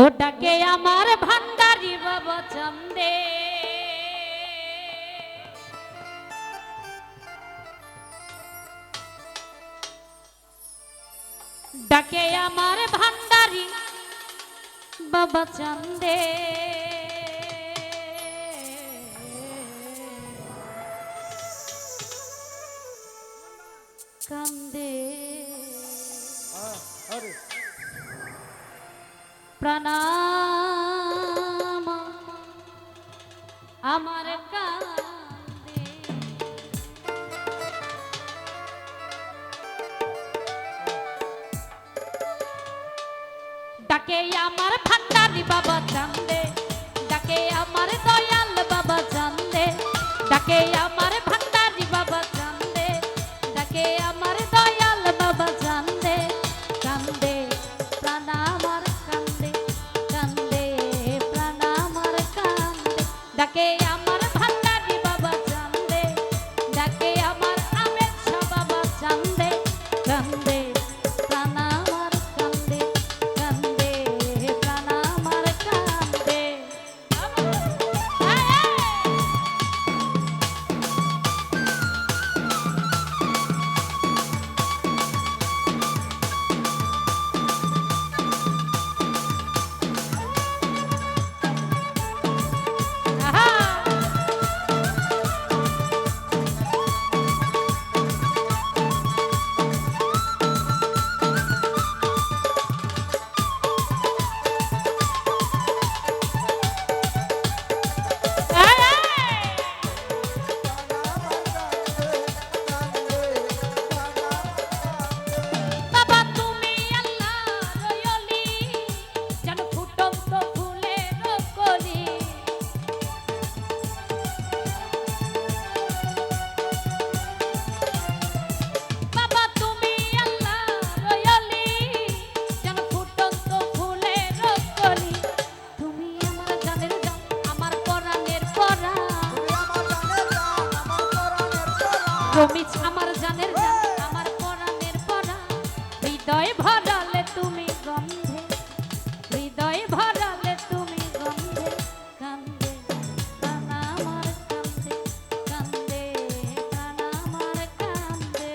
ও ডাকে আমার ভান্ডারি বাবা চান্দে, ডাকে আমার ভান্ডারি বাবা চান্দে, কান্দে প্রণাম আমার কান্দে, ডাকে আমার ভান্ডারি বাবা চান্দে, ডাকে আমার দয়াল বাবা চান্দে, ডাকে আমার ভান্ডারি বাবা চান্দে, ডাকে আমার দয়াল বাবা চান্দে, কান্দে প্রাণ আমার কান্দে, কান্দে প্রাণ আমার কান্দে, ডাকে আমার ভান্ডারি বাবা চান্দে, ডাকে আমার আমের শাহ বাবা চান্দে, কান্দে প্রাণ আমার কান্দে, কান্দে প্রাণ আমার কান্দে। রমিজ আমার জানের জান, আমার পরাণের পরা, হৃদয় ভরালে তুমি গন্ধে, হৃদয় ভরালে তুমি গন্ধে, কান্দে প্রাণ আমার কান্দে, কান্দে প্রাণ আমার কান্দে।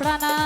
প্রাণা